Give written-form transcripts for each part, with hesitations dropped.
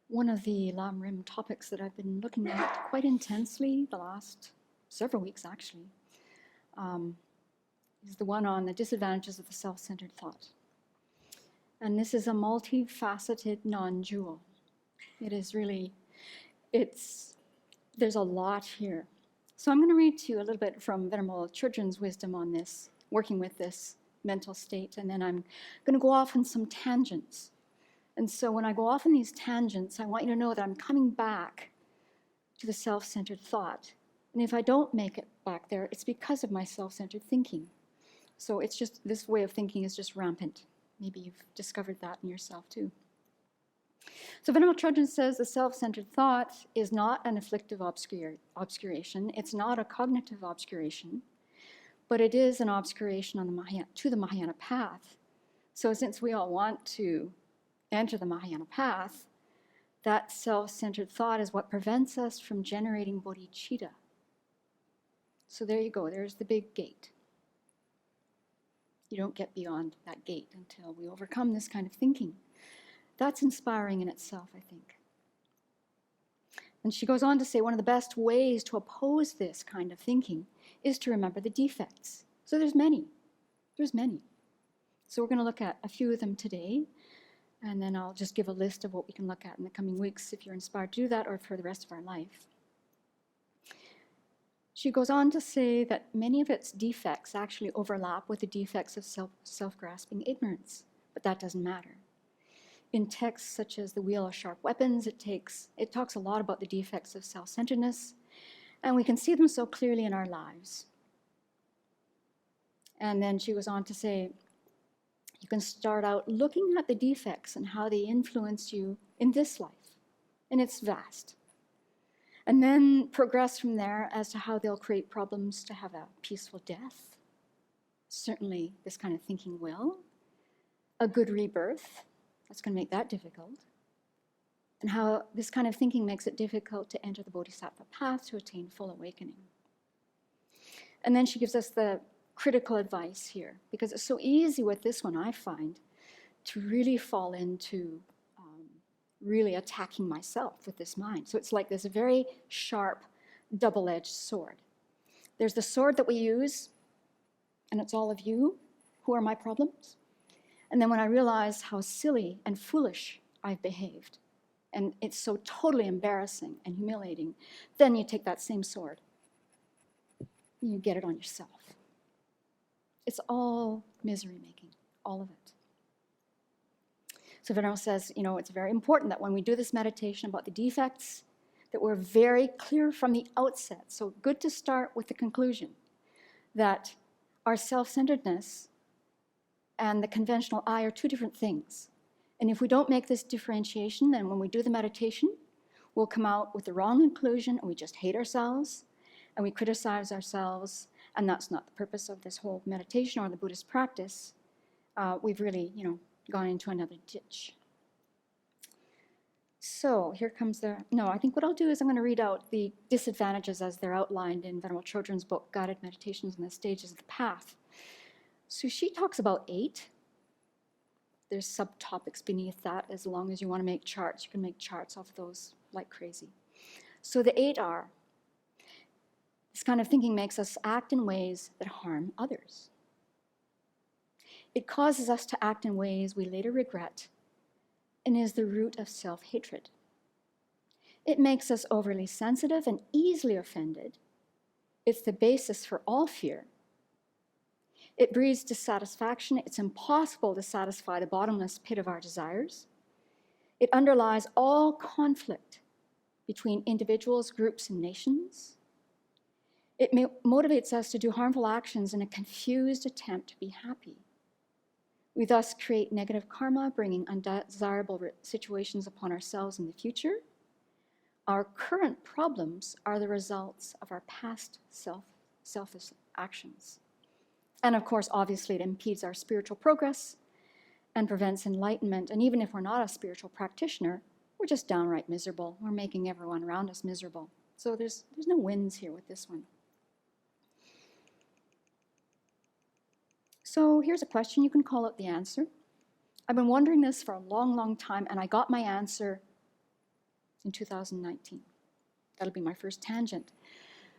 One of the Lam Rim topics that I've been looking at quite intensely the last several weeks, actually, is the one on the disadvantages of the self-centered thought. And this is a multifaceted non-jewel. It is really, there's a lot here. So I'm going to read to you a little bit from Venerable Chödrön's wisdom on this, working with this mental state, and then I'm going to go off on some tangents. And so when I go off on these tangents, I want you to know that I'm coming back to the self-centered thought. And if I don't make it back there, it's because of my self-centered thinking. So it's just, this way of thinking is just rampant. Maybe you've discovered that in yourself too. So Venerable Chödrön says the self-centered thought is not an afflictive obscuration. It's not a cognitive obscuration, but it is an obscuration on the Mahayana path. So since we all want to enter the Mahayana path, that self-centered thought is what prevents us from generating bodhicitta. So there you go, there's the big gate. You don't get beyond that gate until we overcome this kind of thinking. That's inspiring in itself, I think. And she goes on to say one of the best ways to oppose this kind of thinking is to remember the defects. So there's many. So we're going to look at a few of them today, and then I'll just give a list of what we can look at in the coming weeks if you're inspired to do that, or for the rest of our life. She goes on to say that many of its defects actually overlap with the defects of self-grasping ignorance, but that doesn't matter. In texts such as The Wheel of Sharp Weapons, it talks a lot about the defects of self-centeredness, and we can see them so clearly in our lives. And then she goes on to say, you can start out looking at the defects and how they influence you in this life, and it's vast. And then progress from there as to how they'll create problems to have a peaceful death. Certainly this kind of thinking will. A good rebirth, that's going to make that difficult. And how this kind of thinking makes it difficult to enter the bodhisattva path to attain full awakening. And then she gives us the critical advice here, because it's so easy with this one, I find, to really fall into really attacking myself with this mind. So it's like this very sharp, double-edged sword. There's the sword that we use, and it's all of you who are my problems. And then when I realize how silly and foolish I've behaved, and it's so totally embarrassing and humiliating, then you take that same sword, and you get it on yourself. It's all misery-making, all of it. So Venerable says, it's very important that when we do this meditation about the defects, that we're very clear from the outset. So good to start with the conclusion that our self-centeredness and the conventional I are two different things. And if we don't make this differentiation, then when we do the meditation, we'll come out with the wrong conclusion, and we just hate ourselves, and we criticize ourselves, and that's not the purpose of this whole meditation or the Buddhist practice. We've really, gone into another ditch. So here comes I think what I'll do is I'm going to read out the disadvantages as they're outlined in Venerable Chödrön's book, Guided Meditations and the Stages of the Path. So she talks about 8. There's subtopics beneath that. As long as you want to make charts, you can make charts off those like crazy. So the 8 are, this kind of thinking makes us act in ways that harm others. It causes us to act in ways we later regret and is the root of self-hatred. It makes us overly sensitive and easily offended. It's the basis for all fear. It breeds dissatisfaction. It's impossible to satisfy the bottomless pit of our desires. It underlies all conflict between individuals, groups, and nations. It motivates us to do harmful actions in a confused attempt to be happy. We thus create negative karma, bringing undesirable situations upon ourselves in the future. Our current problems are the results of our past selfish actions. And of course, obviously, it impedes our spiritual progress and prevents enlightenment. And even if we're not a spiritual practitioner, we're just downright miserable. We're making everyone around us miserable. So there's no wins here with this one. So here's a question. You can call out the answer. I've been wondering this for a long, long time, and I got my answer in 2019. That'll be my first tangent.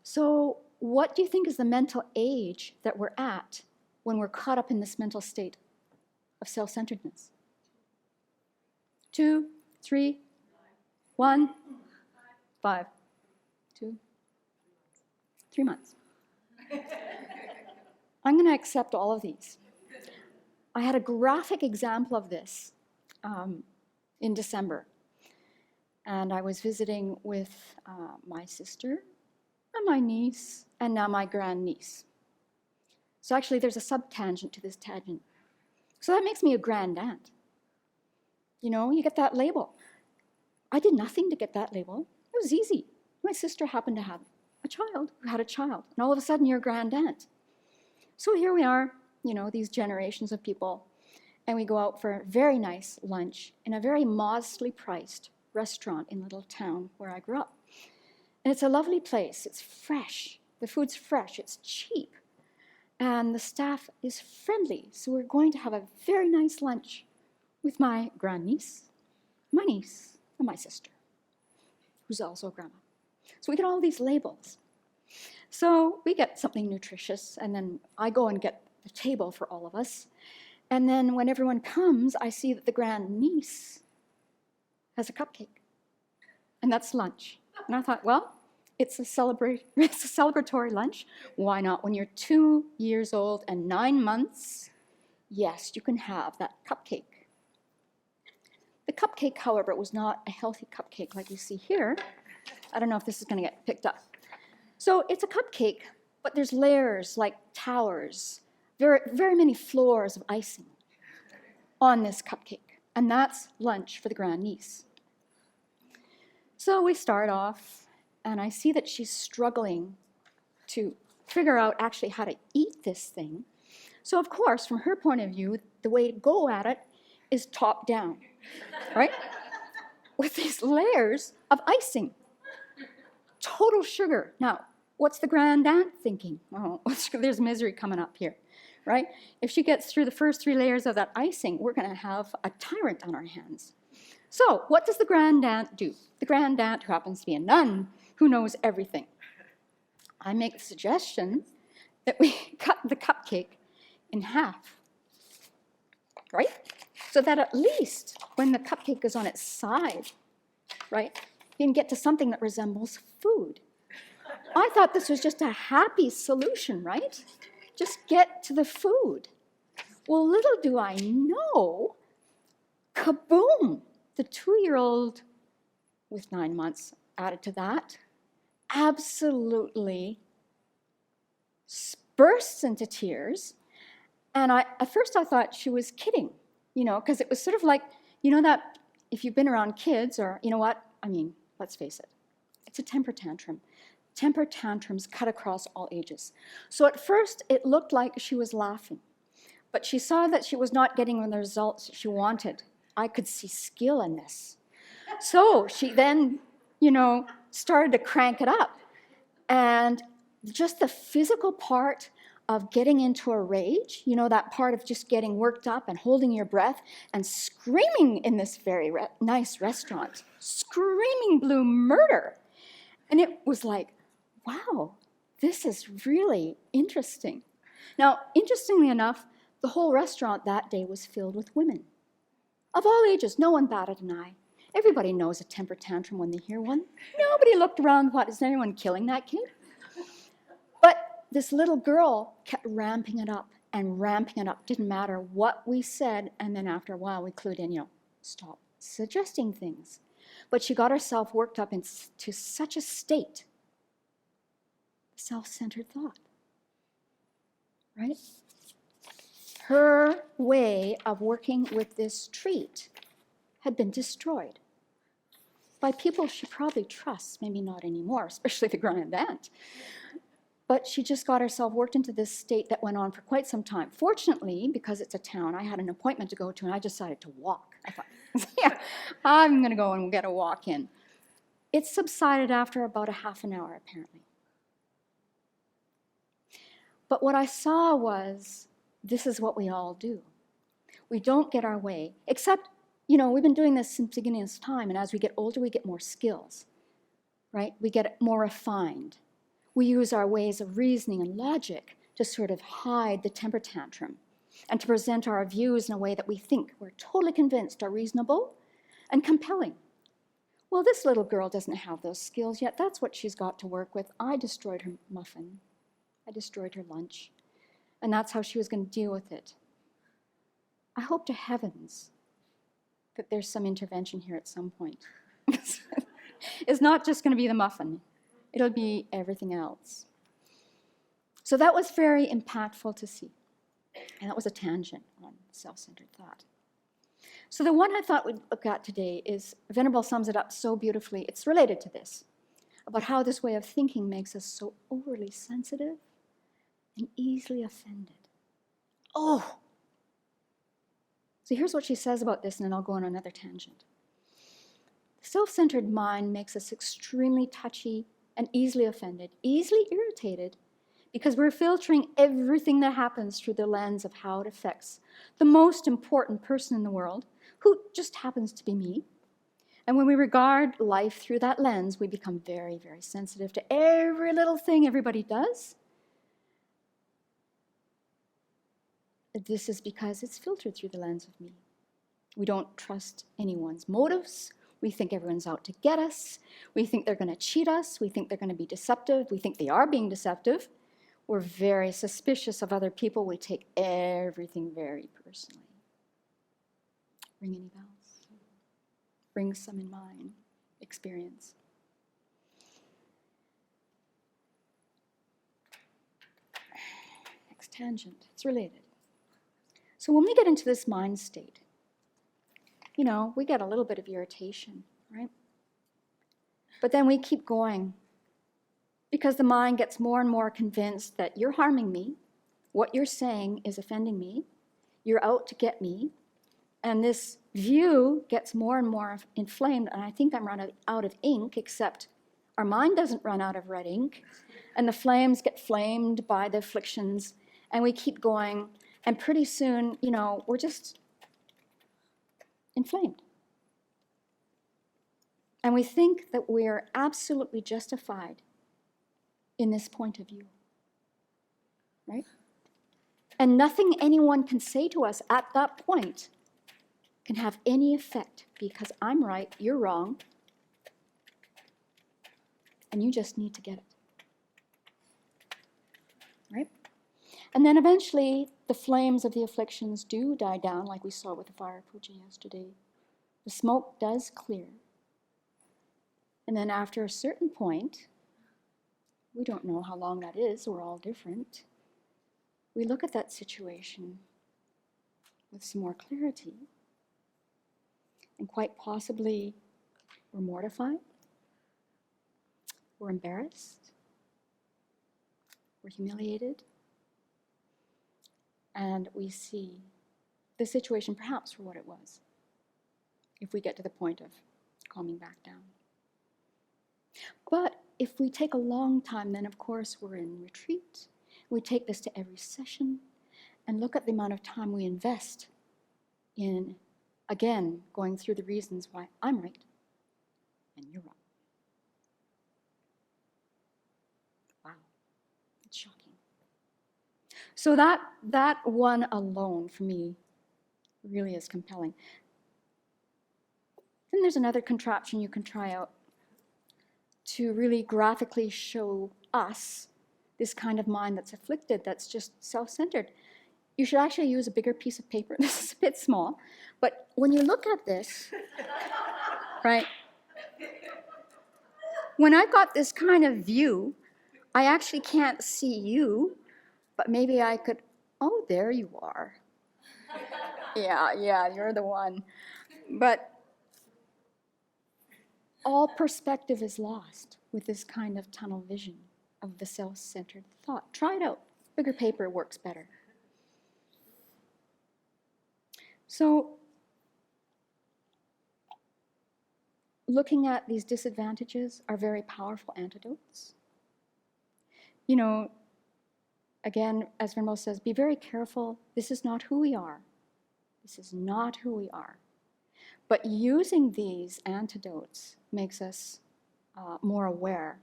So what do you think is the mental age that we're at when we're caught up in this mental state of self-centeredness? 2, 3, 1, 5, 2, 3 months. I'm going to accept all of these. I had a graphic example of this in December. And I was visiting with my sister and my niece and now my grandniece. So actually there's a sub-tangent to this tangent. So that makes me a grand-aunt. You know, you get that label. I did nothing to get that label. It was easy. My sister happened to have a child who had a child. And all of a sudden you're a grand-aunt. So here we are, you know, these generations of people. And we go out for a very nice lunch in a very modestly priced restaurant in the little town where I grew up. And it's a lovely place. It's fresh. The food's fresh. It's cheap. And the staff is friendly. So we're going to have a very nice lunch with my grandniece, my niece, and my sister, who's also a grandma. So we get all these labels. So we get something nutritious, and then I go and get the table for all of us. And then when everyone comes, I see that the grandniece has a cupcake. And that's lunch. And I thought, well, it's a celebratory lunch. Why not? When you're 2 years old and 9 months, yes, you can have that cupcake. The cupcake, however, was not a healthy cupcake like you see here. I don't know if this is going to get picked up. So it's a cupcake, but there's layers like towers, very, very many floors of icing on this cupcake. And that's lunch for the grandniece. So we start off, and I see that she's struggling to figure out actually how to eat this thing. So of course, from her point of view, the way to go at it is top down, right? With these layers of icing. Total sugar. Now, what's the grand-aunt thinking? Oh, there's misery coming up here, right? If she gets through the first 3 layers of that icing, we're going to have a tyrant on our hands. So what does the grand-aunt do? The grand-aunt, who happens to be a nun, who knows everything. I make the suggestion that we cut the cupcake in half, right? So that at least when the cupcake is on its side, right, you can get to something that resembles food. I thought this was just a happy solution, right? Just get to the food. Well, little do I know, kaboom! The 2-year-old with 9 months added to that absolutely bursts into tears. And at first I thought she was kidding, you know, because it was sort of like, you know, that if you've been around kids or, you know what, I mean, let's face it, it's a temper tantrum. Temper tantrums cut across all ages. So at first it looked like she was laughing, but she saw that she was not getting the results she wanted. I could see skill in this. So she then, you know, started to crank it up. And just the physical part of getting into a rage, you know, that part of just getting worked up and holding your breath and screaming in this very nice restaurant, screaming blue murder. And it was like, wow, this is really interesting. Now, interestingly enough, the whole restaurant that day was filled with women. Of all ages, no one batted an eye. Everybody knows a temper tantrum when they hear one. Nobody looked around, what, is anyone killing that kid? But this little girl kept ramping it up and ramping it up. Didn't matter what we said, and then after a while we clued in, you know, stop suggesting things. But she got herself worked up into such a state, self-centered thought, right? Her way of working with this treat had been destroyed by people she probably trusts, maybe not anymore, especially the grand-aunt. But she just got herself worked into this state that went on for quite some time. Fortunately, because it's a town, I had an appointment to go to, and I decided to walk. I thought, yeah, I'm going to go and get a walk in. It subsided after about a half an hour, apparently. But what I saw was, this is what we all do. We don't get our way, except we've been doing this since the beginning of time, and as we get older, we get more skills, right? We get more refined. We use our ways of reasoning and logic to sort of hide the temper tantrum and to present our views in a way that we think we're totally convinced are reasonable and compelling. Well, this little girl doesn't have those skills yet. That's what she's got to work with. I destroyed her muffin. I destroyed her lunch. And that's how she was going to deal with it. I hope to heavens that there's some intervention here at some point. It's not just going to be the muffin. It'll be everything else. So that was very impactful to see. And that was a tangent on self-centered thought. So the one I thought we'd look at today is, Venerable sums it up so beautifully. It's related to this, about how this way of thinking makes us so overly sensitive and easily offended. Oh! So here's what she says about this, and then I'll go on another tangent. The self-centered mind makes us extremely touchy and easily offended, easily irritated, because we're filtering everything that happens through the lens of how it affects the most important person in the world, who just happens to be me. And when we regard life through that lens, we become very, very sensitive to every little thing everybody does. This is because it's filtered through the lens of me. We don't trust anyone's motives. We think everyone's out to get us. We think they're going to cheat us. We think they're going to be deceptive. We think they are being deceptive. We're very suspicious of other people. We take everything very personally. Ring any bells? Bring some in mind. Experience. Next tangent. It's related. So when we get into this mind state, we get a little bit of irritation, right? But then we keep going because the mind gets more and more convinced that you're harming me, what you're saying is offending me, you're out to get me, and this view gets more and more inflamed, and I think I'm running out of ink, except our mind doesn't run out of red ink, and the flames get flamed by the afflictions, and we keep going, and pretty soon, we're just inflamed. And we think that we're absolutely justified in this point of view, right? And nothing anyone can say to us at that point can have any effect, because I'm right, you're wrong, and you just need to get it, right? And then eventually, the flames of the afflictions do die down, like we saw with the fire puja yesterday. The smoke does clear. And then after a certain point, we don't know how long that is, we're all different, we look at that situation with some more clarity, and quite possibly we're mortified, we're embarrassed, we're humiliated, and we see the situation perhaps for what it was, if we get to the point of calming back down. But if we take a long time, then of course we're in retreat. We take this to every session and look at the amount of time we invest in, again, going through the reasons why I'm right and you're wrong. Wow, it's shocking. So that one alone, for me, really is compelling. Then there's another contraption you can try out to really graphically show us this kind of mind that's afflicted, that's just self-centered. You should actually use a bigger piece of paper. This is a bit small, but when you look at this, right, when I've got this kind of view, I actually can't see you, but maybe I could, oh, there you are. Yeah, you're the one. But all perspective is lost with this kind of tunnel vision of the self-centered thought. Try it out. Bigger paper works better. So, looking at these disadvantages are very powerful antidotes. Again, as Venerable says, be very careful. This is not who we are. This is not who we are. But using these antidotes makes us more aware.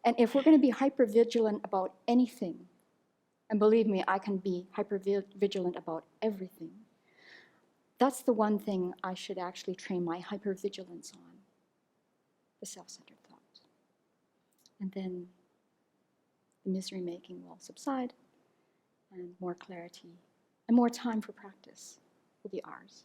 And if we're going to be hypervigilant about anything, and believe me, I can be hypervigilant about everything, that's the one thing I should actually train my hypervigilance on, the self-centered thought. And then the misery-making will subside, and more clarity and more time for practice will be ours.